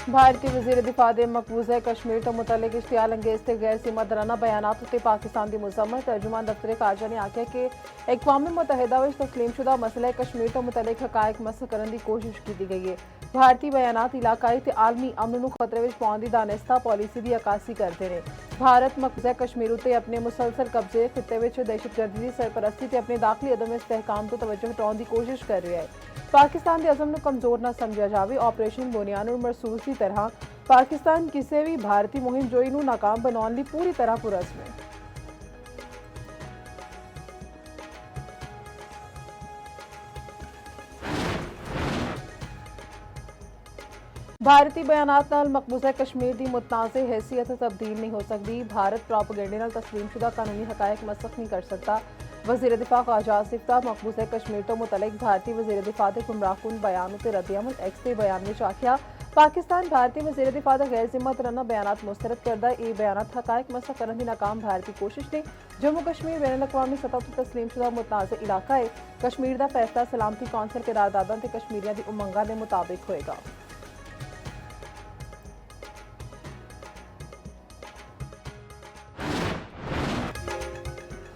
भारतीय वज़ीर दिफा दे मकबूजा कश्मीर तो मुतल्लिक इश्तियाल अंगेज ते गैर सीमादाराना बयानात उत्ते पाकिस्तान की मुजम्मत। तर्जुमान दफ्तर खारजा ने आख्या कि अक़वाम मुत्तहिदा विच तस्लीमशुदा मसला कश्मीर तो मुतल्लिक हकायक मस करने की कोशिश की गई है। भारतीय बयानात इलाकाई ते आलमी अमन नूं खतरे विच पाउण दी दानिस्ता पॉलिसी की अक्सी करते हैं। भारत मकबूजा कश्मीर उत्ते अपने मुसलसल कब्जे खिते विच दहशतगर्दी की सरपरस्ती ते अपने दाखिली अदम इस्तेहकाम तो तवज्जो हटाउण की कोशिश कर रहा है। पाकिस्तान के अज़म नूं कमजोर न समझा जाए। ऑपरेशन बुनियान और महसूस की तरह पाकिस्तान किसी भी भारतीय मुहिम जोई नूं नाकाम बनाने लई पूरी तरह पुरअज़म है। भारतीय बयानात नाल मकबूजा कश्मीर की मुतनाज़ हैसियत तब्दील नहीं हो सकती। भारत प्रोपेगेंडे नाल तस्लीमशुदा कानूनी हकायक मसख नहीं कर सकता। वज़ीर दिफा ख्वाजा आसिफ दा मकबूजा कश्मीर तो मुतल्लिक भारतीय वज़ीर दिफा के गुमराहकुन बयान उत्ते रद्दअमल एक्स के बयान में आख्या पाकिस्तान भारतीय वज़ीर दिफा के गैर जिम्मेदाराना बयानात मुस्तरद करदा। ये बयानात हकायक मसख करने की नाकाम भारतीय कोशिश ने। जम्मू कश्मीर बैन अवी सतह तो तस्लीमशुदा मुतनाज़ इलाका है। कश्मीर का फैसला सलामती कौंसल के करारदादां ते कश्मीरियों की उमंगां के मुताबिक होएगा।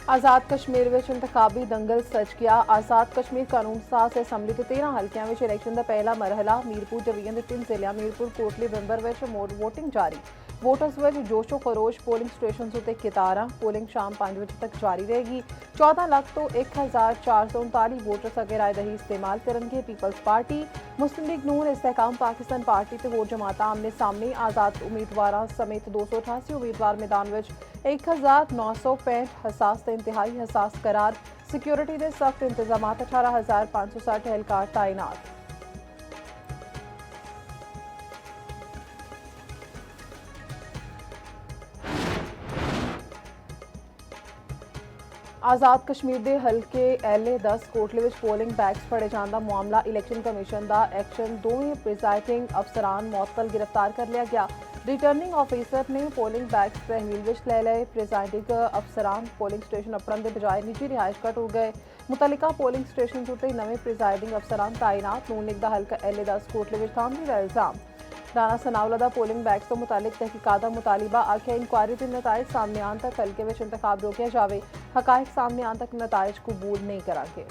आज़ाद कश्मीर में इंतखाबी दंगल सच गया। आज़ाद कश्मीर कानून साज असैम्बली के 13 हल्कों में इलैक्शन का पहला मरहला मीरपुर डिवीजन के 3 जिलों मीरपुर कोटली बंबर में वोटिंग जारी। वोटर्स में जोशो खरोश। पोलिंग स्टेशन उत्ते कतारां। पोलिंग शाम 5 बजे तक जारी रहेगी। 14 लाख तो 1439 वोटर्स अगे रायदही इस्तेमाल करेंगे। पीपल्स पार्टी, मुस्लिम लीग नून, इस्तेहकाम पाकिस्तान पार्टी ते होर जमात आमने सामने। आज़ाद उम्मीदवार समेत 288 उम्मीदवार मैदान में 1965 हसास ते इंतहाई हसास करार। सिक्योरिटी के सख्त इंतजाम। 18,560 एहलकार तैनात। आज़ाद कश्मीर के हल्के एल 10 कोटले में पोलिंग बैग्स फड़े जाने का मामला। इलैक्शन कमीशन का एक्शन। दोवें प्रिजाइडिंग अफसरान मुअत्तल गिरफ्तार कर लिया गया। रिटर्निंग ऑफिसर ने पोलिंग बैग्स तहवील विच ले लए। प्रिजाइडिंग अफसरान पोलिंग स्टेशन अपड़न के बजाय निजी रिहायश घट हो गए। मुतलका पोलिंग स्टेशन उत्ते नवे प्रिजाइडिंग अफसरान तैनात। नून लीग का हल्का एल 10 कोटले में धांधली का इल्जाम। राणा सनाउल्ला दा पोलिंग बैग्स तो मुतालिक तहकीकात दा मुतालिबा। आख्या इंक्वायरी के नताइज सामने आने तक हल्के में इंतखाब रोकिया जाए। हकायक सामने आने तक नताइज कबूल नहीं करांगे।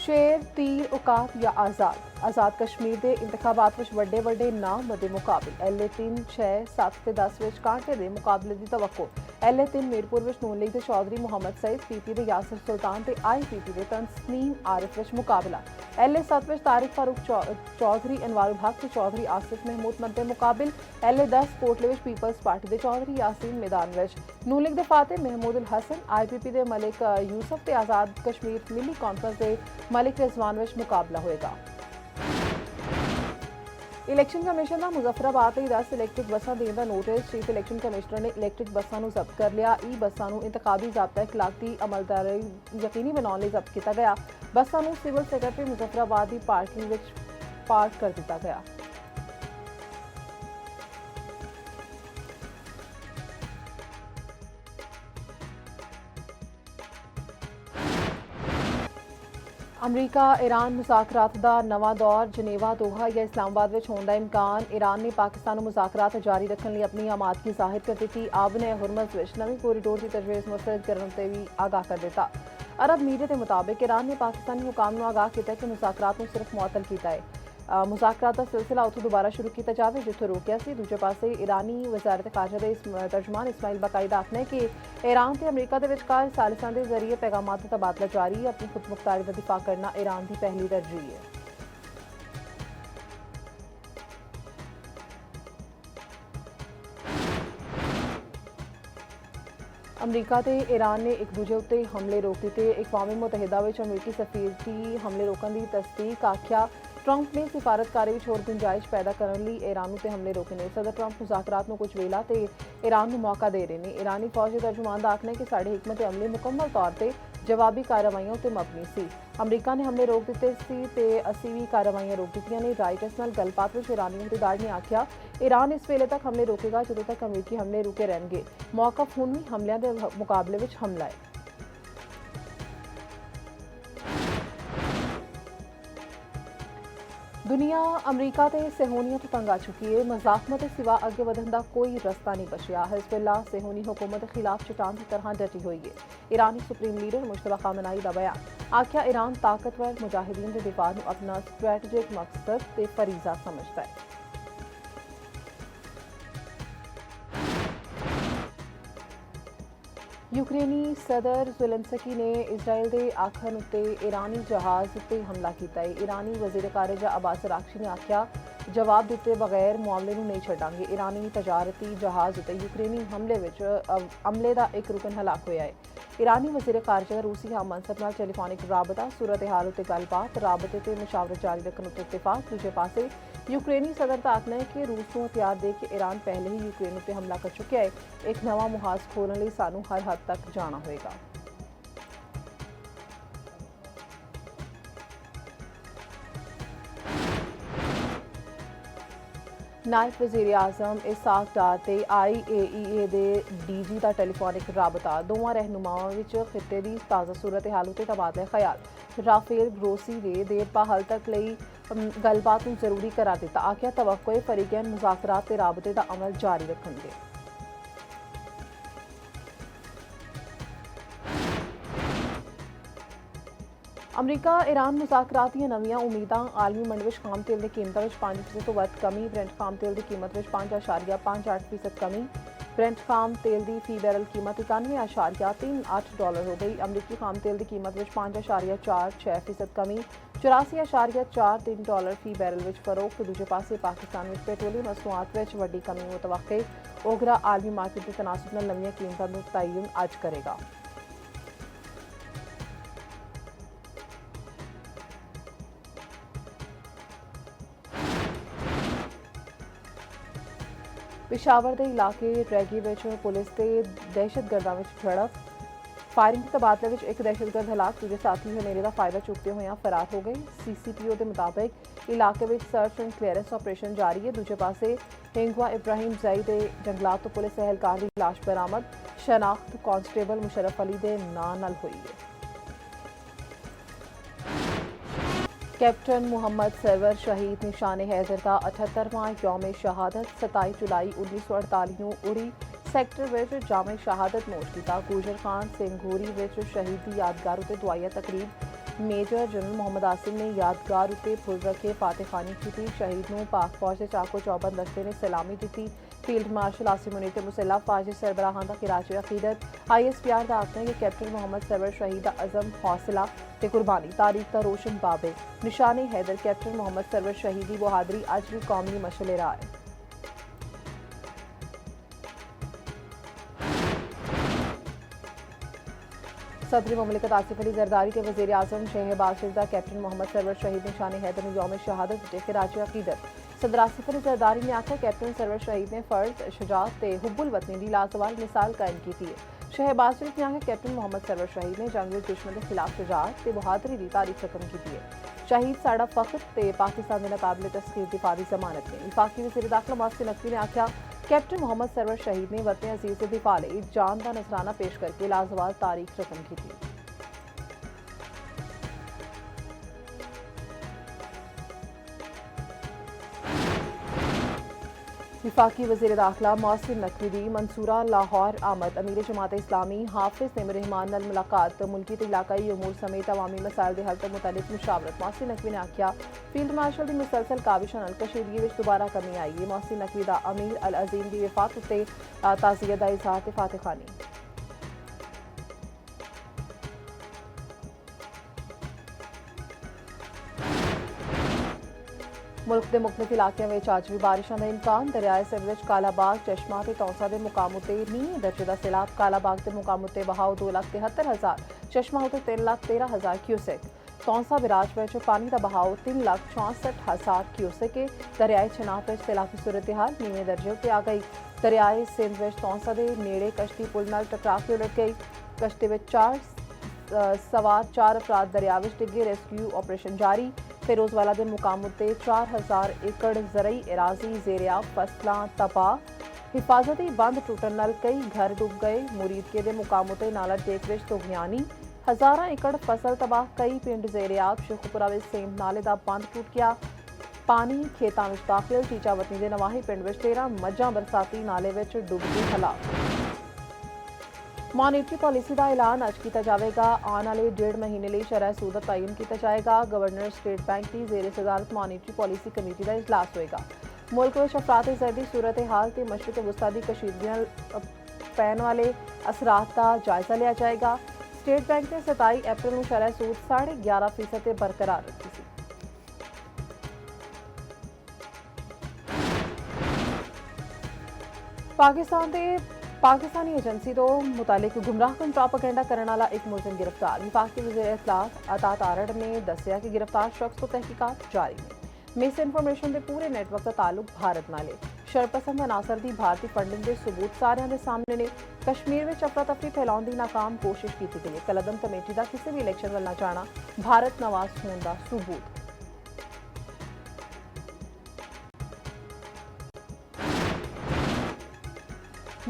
शेर, तीर, औकात या आज़ाद। आज़ाद कश्मीर के इंतखाबात में वड्डे वड्डे नाम दे मुकाबले। एल 3, 6, 7 ते 10 में कांटे के मुकाबले की तवक्को। एल 3 मीरपुर में नून लीग के चौधरी मुहम्मद सईद, पीपी के यासिर सुल्तान ते IPP के तस्नीम आरिफ में मुकाबला। एल 7 में तारिक फारूक चौधरी, अनवारुल हक के चौधरी आसिफ महमूद मद्दे मुकाबिल। एल 10 कोटले में पीपल्स पार्टी के चौधरी यासीन मैदान में। नून लीग के फाते महमूद उल हसन, IPP के मलिक यूसुफ ते आज़ाद कश्मीर मिली कॉन्फ्रेंस के मलिक रिजवान में मुकाबला होएगा। इलैक्शन कमीशन का मुजफ्फराबाद में 10 इलैक्ट्रिक बसा देने का नोटिस। चीफ इलैक्शन कमिश्नर ने इलैक्ट्रिक बसा जब्त कर लिया। बसा इंतखाबी ज़ाब्ता इखलाक की अमलदारी यकीनी बनाने लिए जब्त किया गया। बसा सिविल सैकटरी मुजफ्फराबाद की पार्किंग में पार्क कर दिया गया। अमरीका ईरान मुज़ाकरात दा नवा दौर। जनेवा, दोहा या इस्लामाबाद में होने का इम्कान। ईरान ने पाकिस्तान मुज़ाकरात जारी रखने लिए अपनी आमादगी जाहिर कर दी। आबने हुरमज़ में नवी कोरीडोर की तजवीज़ मुस्तरद करने से भी आगाह कर दिता। अरब मीडिया के मुताबिक ईरान ने पाकिस्तानी हुकाम को आगाह किया कि मुज़ाकरात सिर्फ मुअत्तल किया है। मुज़ाकरात का सिलसिला उत्थों दोबारा शुरू किया जाए जिथों रोकिया सी। दूजे पासे ईरानी वज़ारत खारजा के तर्जमान इस्माइल बाकाई का आखना है कि ईरान ते अमरीका के विचकार सालिसां के जरिए पैगामात का तबादला जारी। अपनी खुद मुख्तारी का दिफा करना ईरान की पहली तरजीह है। अमरीका ते ईरान ने एक दूजे उत्ते हमले रोक दिते। अक़वाम मुत्तहिदा में अमरीकी सफीर की हमले रोकने की तस्दीक। आख्या ट्रंप ने सिफारतकारी में होर गुंजाइश पैदा करने लिए ईरान उत्ते हमले रोकने। सदर ट्रंप मुज़ाकरात में कुछ वेला ते ईरान को मौका दे रहे हैं। ईरानी फौज के तर्जुमान का आखना है कि साड़ी हिकमत अमली मुकम्मल तौर पर जवाबी कार्रवाइयों उत्ते मबनी सी। अमरीका ने हमले रोक दिते सी ते असी भी कार्रवाइयां रोक दित्तियां ने। राइटर्स नाल गलबात में ईरानी इत्तेदार ने आख्या ईरान इस वेले तक हमले रोकेगा जदों तक अमरीकी हमले रुके रहेंगे। मौकफ हुण भी हमलियां दे मुकाबले में हमला है। ਦੁਨੀਆ ਅਮਰੀਕਾ ਤੇ ਸਹਿਯੋਨੀਆਂ ਤੋਂ ਤੰਗ ਆ ਚੁੱਕੀ ਹੈ। ਮਜ਼ਾਕਮਤ ਦੇ ਸਿਵਾ ਅੱਗੇ ਵਧਣ ਦਾ ਕੋਈ ਰਸਤਾ ਨਹੀਂ ਬਚਿਆ। ਹਿਜ਼ਬੁੱਲਾ ਸਹਿਯੋਨੀ ਹੁਕੂਮਤ ਦੇ ਖਿਲਾਫ ਚਟਾਨ ਦੀ ਤਰ੍ਹਾਂ ਡਟੀ ਹੋਈ ਹੈ। ਈਰਾਨੀ ਸੁਪਰੀਮ ਲੀਡਰ ਮੁਸ਼ਤਬਾ ਖਾਮਨਾਈ ਦਾ ਬਿਆਨ, ਆਖਿਆ ਈਰਾਨ ਤਾਕਤਵਰ ਮੁਜਾਹਿਦੀਨ ਦੇ ਦਿਫਾਅ ਨੂੰ ਆਪਣਾ ਸਟ੍ਰੈਟੇਜਿਕ ਮਕਸਦ ਤੇ ਫਰੀਜ਼ਾ ਸਮਝਦਾ ਹੈ। यूक्रेनी सदर ज़ेलेंस्की ने इजराइल के आखन उत्ते ईरानी जहाज़ उत्ते हमला किया है। ईरानी वज़ीर ख़ारिजा अब्बास अराग़ची ने आख्या, जवाब दिते बगैर मामले नूं नहीं छड्डांगे। ईरानी तजारती जहाज़ उत्ते यूक्रेनी हमले का एक रुकन हलाक होया है। ईरानी वज़ीर ख़ारिजा रूसी हम मनसब नाल टेलीफोनिक राबता, सूरत हाल उत्ते गलबात, राबते ते मुशावरत जारी रखने उत्ते इत्तेफाक। दूजे पासे यूक्रेनी सदर का आखना है कि रूस को हथियार दे के ईरान पहले ही यूक्रेन उत्ते हमला कर चुका है। एक नवा मुहाज खोलने लई सानू हर हद तक जाना होगा। नायब वज़ीर आज़म इसाक डार ते IAEA दे DG का टेलीफोनिक राबता। दोवां रहनुमावां विच खित्ते दी ताज़ा सूरत हाल उत्ते तबादला ख्याल। राफेल ग्रोसी ने देर पा हल तक लई गलबात नूं जरूरी करार दिता। आख्या तवक्को है फरीकैन मुज़ाकरात ते राबते दा अमल जारी रखणगे। अमरीका ईरान मुज़ाकरात ਦੀਆਂ ਨਵੀਆਂ ਉਮੀਦਾਂ। ਆਲਮੀ ਮੰਡੀ ਵਿੱਚ ਖਾਮ ਤੇਲ ਦੀ ਕੀਮਤਾਂ ਵਿੱਚ 5% ਤੋਂ ਵੱਧ ਕਮੀ। ਬ੍ਰੈਂਟ ਖਾਮ ਤੇਲ ਦੀ ਕੀਮਤ ਵਿੱਚ 5.58% ਕਮੀ। ਬ੍ਰੈਂਟ ਖਾਮ ਤੇਲ ਦੀ ਫੀ ਬੈਰਲ ਕੀਮਤ $91.38 ਹੋ ਗਈ। ਅਮਰੀਕੀ ਖਾਮ ਤੇਲ ਦੀ ਕੀਮਤ ਵਿੱਚ 5.46% ਕਮੀ। $84.43 ਫੀ ਬੈਰਲ ਵਿੱਚ ਫਰੋਖਤ। ਦੂਜੇ ਪਾਸੇ ਪਾਕਿਸਤਾਨ ਵਿੱਚ ਪੈਟਰੋਲੀਅਮ ਮਸਨੂਆਤ ਵਿੱਚ ਵੱਡੀ ਕਮੀ ਮੁਤਵੱਕੇ। ਓਗਰਾ ਆਲਮੀ ਮਾਰਕੀਟ ਦੇ ਤਨਾਸਬ ਨਾਲ ਨਵੀਆਂ ਕੀਮਤਾਂ ਦਾ ਤਅਯਨ ਅੱਜ ਕਰੇਗਾ। पिशावर के इलाके रैगी में पुलिस के दहशतगर्दों में झड़प। फायरिंग के तबादले में एक दहशतगर्द हलाक। दूजे साथी हनेरे का फायदा चुकते हुए फरार हो गए। CCPO के मुताबिक इलाके में सर्च एंड क्लीयरेंस ऑपरेशन जारी है। दूजे पासे हेंगवा इब्राहिम जई के जंगलात तो पुलिस एहलकार की लाश बरामद। शनाख्त कांस्टेबल मुशर्रफ अली के नां नाल हुई है। कैप्टन मोहम्मद सरवर शहीद निशान हैदर का 78वां यौम शहादत 27 जुलाई 1948 ਨੂੰ ਉੜੀ ਸੈਕਟਰ ਵਿੱਚ ਜਾਮੇ ਸ਼ਹਾਦਤ ਨੋਟ ਕੀਤਾ। ਗੁਜਰ ਖਾਨ ਸਿੰਘੂਰੀ ਵਿੱਚ ਸ਼ਹੀਦੀ ਯਾਦਗਾਰ ਉਤੇ ਦੁਆਇਆ ਤਕਰੀਬ। ਮੇਜਰ ਜਨਰਲ ਮੁਹੰਮਦ ਆਸਿਮ ਨੇ ਯਾਦਗਾਰ ਉਤੇ ਫੁੱਲ ਰੱਖੇ ਫਾਤਿਹਾਨੀ ਕੀਤੀ। ਸ਼ਹੀਦ ਨੂੰ ਪਾਕ ਫੌਜ ਦੇ ਚਾਕੋ ਚੌਬੰਦ ਦਸਤੇ ਨੇ ਸਲਾਮੀ ਦਿੱਤੀ। फील्ड मार्शल आसिम मुनीर ते मुसल्ला फौज सरबराहां दा खिराज अकीदत। ISPR का आखना है कि कैप्टन मोहम्मद सरवर शहीद का अज़म हौसला ते कुर्बानी तारीख का रोशन बाब है। निशाने हैदर कैप्टन मोहम्मद सरवर शहीद की बहादुरी अज भी कौमी मशले रहा है। सदर मुमलिकत आसिफ अली जरदारी के वज़ीर आज़म शहबाज शरीफ कैप्टन मोहम्मद सरवर शहीद निशाने हैदर ने यौम शहादत ते खिराज अकीदत। सदर आसिफ अली जरदारी ने आखा कैप्टन सरवर शहीद ने फर्ज शुजात ते हुब्बुल वतनी की लाजवाल मिसाल कायम की है। शहबाज शरीफ ने आखा कैप्टन मोहम्मद सरवर शहीद ने जंग में दुश्मन के खिलाफ शुजात ते बहादुरी की तारीफ रकम की है। शहीद साड़ा फख्र ते पाकिस्तान के नाकाबिले तस्कीर दिफा की जमानत ने। विफाकी वज़ीर दाखिला मोहसिन नकवी ने आखा कैप्टन मोहम्मद सरवर शहीद ने वतन अजीज के दिफा लई जान का नजराना पेश करके लाजवाल तारीख रकम की थी। विफाकी वज़ीर दाखिला मोहसिन नकवी दी मंसूरा लाहौर आमद। अमीर जमात इस्लामी हाफिज नईम रहमान नाल मुलाकात। मुल्की ते इलाकाई अमूर समेत अवामी मसाइल के हल ते मुतल्लिक मुशावरत। मोहसिन नकवी ने आख्या फील्ड मार्शल की मुसलसल काविशां नाल कशीदगी विच दोबारा कमी आई है। मोहसिन नकवी दा अमीर अल अजीम की वफात उत्ते ताज़ियत दा इज़हार ते फातिहानी। मुल्क के मुख्तलिफ इलाकों में अज भी बारिशों का इम्कान। दरियाए सिंध में कालाबाग चश्मा ते तौसा के मुकाम उत्ते नीवें दर्जे का सैलाब। कालाबाग के मुकाम उत्ते बहाव 2,73,000, चश्मा उत्ते 3,13,000 क्यूसेक। तौसा बिराज में पानी का बहाव 3,64,000 क्यूसेक है। दरियाए चिनाब में सैलाबी सूरत हाल नीवें दर्जे उत्ते आ गई। दरियाए सिंध में तौसा के नेड़े कश्ती पुल नाल टकरा के उलट गई। कश्ती में सवार 4 अफराद दरिया में डिगे। रेस्क्यू ऑपरेशन जारी। फिरोजवाला के मुकाम उत्ते 4,000 एकड़ ज़रई इराजी ज़ेरिया फसलां तबाह। हिफाजती बंद टुटन नाल कई घर डूब गए। मुरीदके के मुकाम उत्ते नाला टेक विच तोगयानी। हज़ारां एकड़ फसल तबाह। कई पिंड ज़ेरियाब। शेखुपुरा में सेम नाले का बंद टूट गया। ਪਾਣੀ ਖੇਤਾਂ ਵਿੱਚ ਦਾਖਲ। ਚੀਚਾਵਤਨੀ ਦੇ ਨਵਾਹੀ ਪਿੰਡ ਵਿੱਚ 13 ਮੱਝਾਂ ਬਰਸਾਤੀ ਨਾਲੇ ਵਿੱਚ ਡੁੱਬ ਕੇ ਹਲਾਕ। ਮੋਨਿਟਰੀ ਪਾਲਿਸੀ ਦਾ ਐਲਾਨ ਅੱਜ ਕੀਤਾ ਜਾਵੇਗਾ। ਆਉਣ ਵਾਲੇ 1.5 ਮਹੀਨੇ ਲਈ ਸ਼ਰਹ ਸੂਦ ਦਾ ਤਾਇਨ ਕੀਤਾ ਜਾਏਗਾ। ਗਵਰਨਰ ਸਟੇਟ ਬੈਂਕ ਦੀ ਜ਼ੇਰੇ ਸਦਾਰਤ ਮੋਨਿਟਰੀ ਪਾਲਿਸੀ ਕਮੇਟੀ ਦਾ ਇਜਲਾਸ ਹੋਏਗਾ। ਮੁਲਕ ਵਿੱਚ ਅਫਰਾਤ-ਏ-ज़र ਦੀ सूरत हाल ਤੇ मशरक़ वस्ता ਦੀ कशीदगी ਨਾਲ ਪੈਣ ਵਾਲੇ ਅਸਰਾਤ ਦਾ ਜਾਇਜ਼ਾ ਲਿਆ ਜਾਏਗਾ। ਸਟੇਟ ਬੈਂਕ ਨੇ 27 ਅਪ੍ਰੈਲ ਨੂੰ ਸ਼ਰਹ ਸੂਦ 11.5% ਤੇ ਬਰਕਰਾਰ ਰੱਖੀ ਸੀ। पाकिस्तानी एजेंसी तो मुतालिक गुमराहकुन प्रोपेगेंडा करने वाला एक मुलजिम गिरफ्तार। विफाकी वज़ीर इत्तलात अतात आरड़ ने दस्सिया कि गिरफ्तार शख्स तो तहकीकात जारी ने। मिस इन्फॉर्मेशन के पूरे नेटवर्क का ताल्लुक भारत नाल है। शरपसंद अनासर की भारतीय फंडिंग के सबूत सारिਆਂ ਦੇ सामने ने। कश्मीर में अफरा तफरी फैलाने की नाकाम कोशिश की गई है। कलदम कमेटी का किसी भी इलैक्शन वाल ना जाना भारत नवाज होने का सबूत।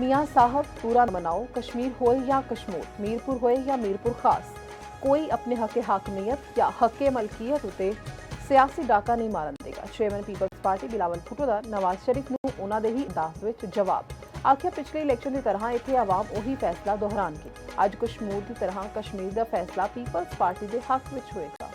मियाँ साहब पूरा मनाओ, कश्मीर होए या कश्मीर, मीरपुर होए या मीरपुर खास, कोई अपने हक हाकमियत या हक मलकीयत उत्ते सियासी डाका नहीं मारन देगा। चेयरमैन पीपल्स पार्टी बिलावल भुट्टो दा नवाज शरीफ नूं उन्हां दे ही अंदाज विच जवाब। आखिया पिछले इलैक्शन की तरह इत्थे आवाम उही फैसला दोहराणगे। अज कश्मीर की तरह कश्मीर का फैसला पीपल्स पार्टी के हक विच होएगा।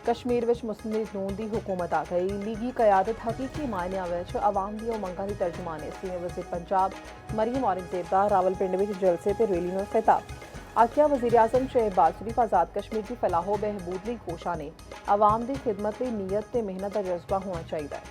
कश्मीर विच मुस्लिम लीग नून की हुकूमत आ गई। लीगी कयादत हकीकी मायनिਆਂ ਵਿੱਚ आवाम ਦੀਆਂ ਮੰਗਾਂ ਦੀ ਤਰਜਮਾਨ है। सीनियर वज़ीर पंजाब मरीम औरंगजेब ਦਾ रावलपिंडी ਵਿੱਚ जलसे ਤੇ रैली में खिताब। आखिया वज़ीर आज़म शहबाज शरीफ आज़ाद कश्मीर की फलाहो बहबूद ਲਈ कोशा ने। आवाम की खिदमत ਲਈ नीयत ਤੇ ਮਿਹਨਤ ਦਾ जज्बा होना चाहिए।